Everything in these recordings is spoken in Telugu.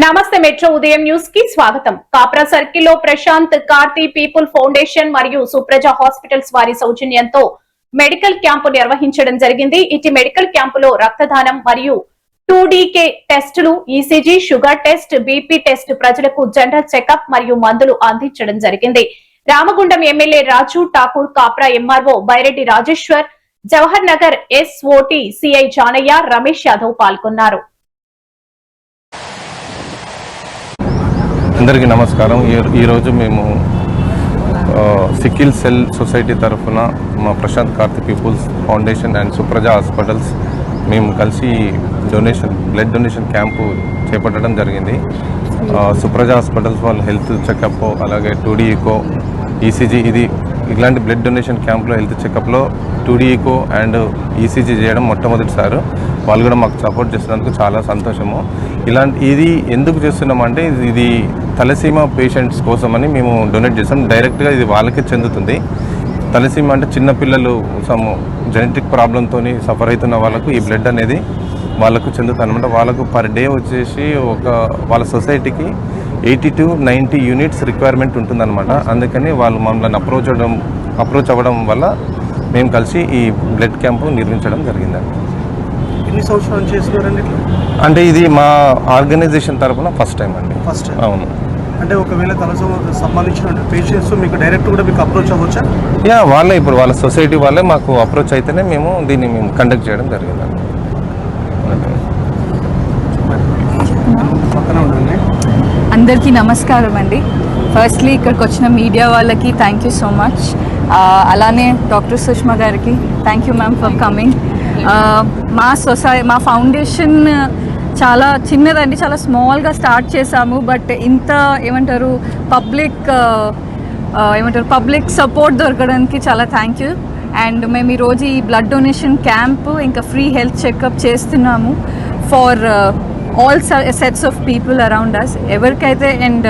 నమస్తే మెట్రో ఉదయం న్యూస్ కి స్వాగతం. కాప్రా సర్కిల్ లో ప్రశాంత్ కార్తి పీపుల్ ఫౌండేషన్ మరియు సుప్రజ హాస్పిటల్స్ వారి సౌజన్యంతో మెడికల్ క్యాంపు నిర్వహించడం జరిగింది. ఇటు మెడికల్ క్యాంపులో రక్తదానం మరియు 2DK టెస్టులు, ECG, sugar test, BP test, ప్రజలకు జనరల్ చెకప్ మరియు మందులు అందించడం జరిగింది. Ramagundam MLA Raju Thakur, Kapra MRO Byreddy Rajeshwar, Jawahar Nagar SOT CI Janaiah, Ramesh Yadav పాల్గొన్నారు. అందరికీ నమస్కారం. ఈరోజు మేము సికిల్ సెల్ సొసైటీ తరఫున మా Prashanth Karthi people's foundation and Supraja hospitals మేము కలిసి బ్లడ్ డొనేషన్ క్యాంపు చేపట్టడం జరిగింది. సుప్రజ హాస్పిటల్స్ వాళ్ళు హెల్త్ చెకప్, అలాగే 2D ECO, ఈసీజీ, ఇలాంటి బ్లడ్ డొనేషన్ క్యాంప్లో హెల్త్ చెకప్లో 2D ECO అండ్ ఈసీజీ చేయడం మొట్టమొదటిసారి. వాళ్ళు కూడా మాకు సపోర్ట్ చేసినందుకు చాలా సంతోషము. ఇది ఎందుకు చేస్తున్నామంటే ఇది తలసీమా పేషెంట్స్ కోసమని మేము డొనేట్ చేస్తాం. డైరెక్ట్గా ఇది వాళ్ళకే చెందుతుంది. తలసీమా అంటే చిన్నపిల్లలు జెనెటిక్ ప్రాబ్లంతో సఫర్ అవుతున్న వాళ్ళకు ఈ బ్లడ్ అనేది వాళ్ళకు చెందుతుంది అనమాట. వాళ్ళకు పర్ డే వచ్చేసి వాళ్ళ సొసైటీకి 80 to 90 యూనిట్స్ రిక్వైర్మెంట్ ఉంటుందన్నమాట. అందుకని వాళ్ళు మమ్మల్ని అప్రోచ్ అవ్వడం వల్ల మేము కలిసి ఈ బ్లడ్ క్యాంపు నిర్వహించడం జరిగిందండి. ఎన్ని సంవత్సరాలు చేస్తున్నారండి? అంటే ఇది మా ఆర్గనైజేషన్ తరఫున ఫస్ట్ టైం అండి. First time. అవును. అంటే ఒకవేళ తలసీమకు సంబంధించిన పేషెంట్స్ మీకు డైరెక్ట్ కూడా మీకు అప్రోచ్ అవ్వచ్చా? వాళ్ళే ఇప్పుడు వాళ్ళ సొసైటీ వాళ్ళే మాకు అప్రోచ్ అయితేనే మేము కండక్ట్ చేయడం జరిగిందండి. అందరికీ నమస్కారం అండి. ఫస్ట్లీ ఇక్కడికి వచ్చిన మీడియా వాళ్ళకి థ్యాంక్ యూ సో మచ్. అలానే డాక్టర్ సుష్మా గారికి thank you ma'am for coming. మా ఫౌండేషన్ చాలా చిన్నదండి, చాలా స్మాల్గా స్టార్ట్ చేశాము. బట్ ఇంత పబ్లిక్ సపోర్ట్ దొరకడానికి చాలా థ్యాంక్ యూ. అండ్ మేము ఈరోజు ఈ బ్లడ్ డొనేషన్ క్యాంప్ ఇంకా ఫ్రీ హెల్త్ చెకప్ చేస్తున్నాము for all sets of people around us. ఎవరికైతే అండ్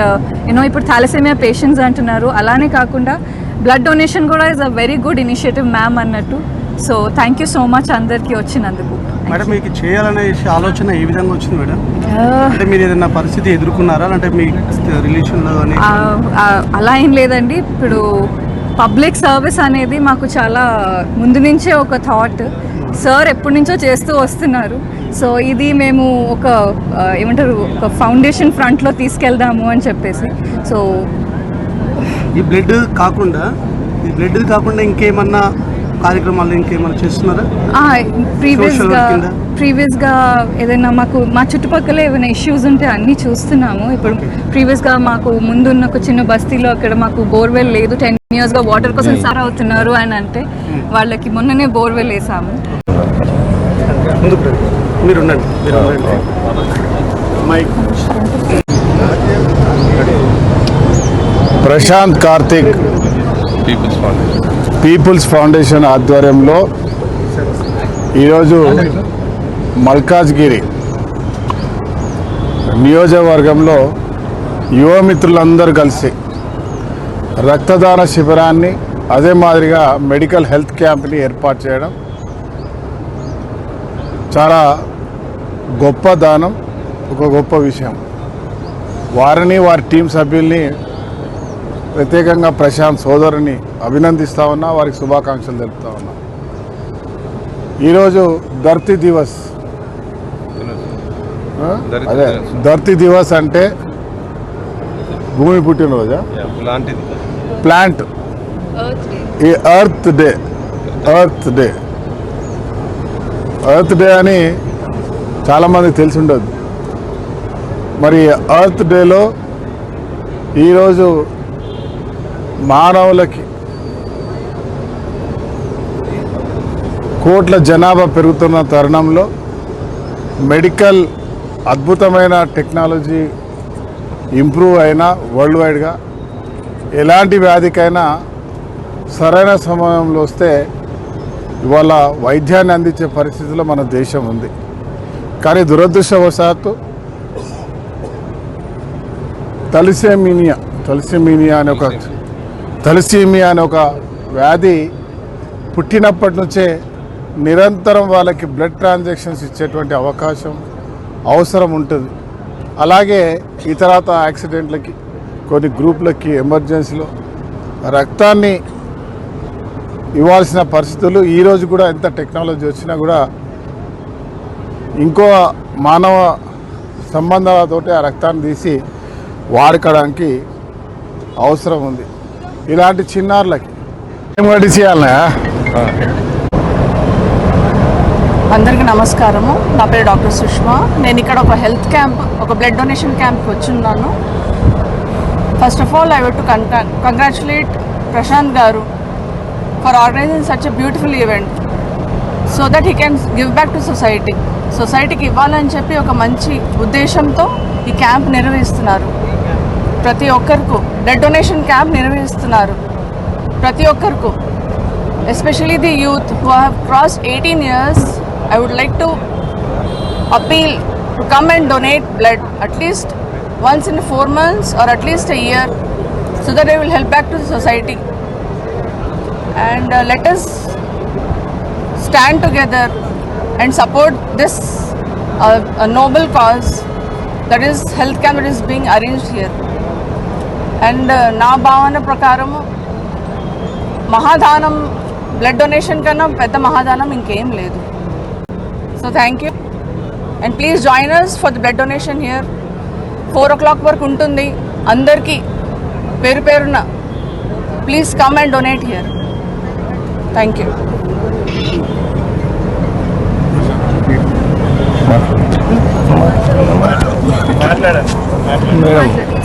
ఇప్పుడు థాలసీమియా పేషెంట్స్ అంటున్నారు, అలానే కాకుండా బ్లడ్ డొనేషన్ కూడా is a very good initiative ma'am అన్నట్టు. So thank you so much అందరికీ వచ్చినందుకు. మేడం, మీకు చేయాలనే ఆలోచన ఏ విధంగా వచ్చింది మేడం? అంటే మీరు ఏదైనా పరిస్థితి ఎదుర్కొన్నారా? అంటే మీ రిలేషన్లో అలా ఏం లేదండి. ఇప్పుడు పబ్లిక్ సర్వీస్ అనేది మాకు చాలా ముందు నుంచే ఒక థాట్. సార్ ఎప్పటి నుంచో చేస్తూ వస్తున్నారు. సో ఇది మేము ఒక ఫౌండేషన్ ఫ్రంట్లో తీసుకెళ్దాము అని చెప్పేసి. సో ఈ బ్లడ్ కాకుండా ఇంకేమన్నా కార్యక్రమాలు ఇంకేమన్నా చేస్తున్నారా? ప్రీవియస్గా ఏదైనా మా చుట్టుపక్కల ఏమైనా ఇష్యూస్ ఉంటే అన్నీ చూస్తున్నాము. ఇప్పుడు ప్రీవియస్గా మాకు ముందున్న ఒక చిన్న బస్తీలో అక్కడ మాకు బోర్వెల్ లేదు. 10 yearsగా వాటర్ కోసం సార్ అవుతున్నారు అని అంటే వాళ్ళకి మొన్ననే బోర్వెల్ వేసాము. ప్రశాంత్ కార్తిక్ పీపుల్స్ ఫౌండేషన్ ఆధ్వర్యంలో ఈరోజు మల్కాజ్గిరి నియోజకవర్గంలో యువమిత్రులందరూ కలిసి రక్తదాన శిబిరాన్ని, అదే మాదిరిగా మెడికల్ హెల్త్ క్యాంప్ని ఏర్పాటు చేయడం చాలా గొప్ప దానం, ఒక గొప్ప విషయం. వారిని, వారి టీం సభ్యుల్ని, ప్రత్యేకంగా ప్రశాంత్ సోదరుని అభినందిస్తూ ఉన్నా, వారికి శుభాకాంక్షలు తెలుపుతా ఉన్నా. ఈరోజు ధర్తీ దివస్. అదే ధర్తీ దివస్ అంటే భూమి పుట్టినరోజా? ప్లాంట్ ఈ ఎర్త్ డే అని చాలామందికి తెలిసి ఉండదు. మరి ఎర్త్ డేలో ఈరోజు మానవులకి కోట్ల జనాభా పెరుగుతున్న తరుణంలో మెడికల్ అద్భుతమైన టెక్నాలజీ ఇంప్రూవ్ అయినా వరల్డ్ వైడ్గా ఎలాంటి వ్యాధికైనా సరైన సమయంలో వస్తే ఇవాళ వైద్యాన్ని అందించే పరిస్థితిలో మన దేశం ఉంది. కానీ దురదృష్టవశాత్తు తలసీమియా అనే ఒక వ్యాధి పుట్టినప్పటి నుంచే నిరంతరం వాళ్ళకి బ్లడ్ ట్రాన్సాక్షన్స్ ఇచ్చేటువంటి అవసరం ఉంటుంది. అలాగే ఇతరత యాక్సిడెంట్లకి కొన్ని గ్రూపులకి ఎమర్జెన్సీలో రక్తాన్ని ఇవ్వాల్సిన పరిస్థితులు ఈరోజు కూడా ఎంత టెక్నాలజీ వచ్చినా కూడా ఇంకో మానవ సంబంధాలతోటి ఆ రక్తాన్ని తీసి వాడుకోవడానికి అవసరం ఉంది. ఇలాంటి చిన్నారులకి ఏం చేయాలన్నా? అందరికీ నమస్కారము. నా పేరు డాక్టర్ సుష్మా. నేను ఇక్కడ ఒక హెల్త్ క్యాంప్, ఒక బ్లడ్ డొనేషన్ క్యాంప్కి వచ్చున్నాను. First of all I would to congratulate Prashanth garu for organizing such a beautiful event so that he can give back to సొసైటీకి ఇవ్వాలని చెప్పి ఒక మంచి ఉద్దేశంతో ఈ క్యాంప్ నిర్వహిస్తున్నారు. ప్రతి ఒక్కరికి బ్లడ్ డొనేషన్ క్యాంప్ నిర్వహిస్తున్నారు. ప్రతి ఒక్కరికి, especially the youth who have crossed 18 years, I would like to appeal to come and donate blood at least once in 4 months or at least a year so that they will help back to the society. And let us stand together and support this a noble cause, that is health camp that is being arranged here. And నా భావన ప్రకారము మహాదానం, బ్లడ్ డొనేషన్ కన్నా పెద్ద మహాదానం ఇంకేం లేదు. So thank you and please join us for the blood donation here. 4 o'clock వరకు ఉంటుంది. అందరికీ పేరు పేరున please come and donate here. Thank you. Madam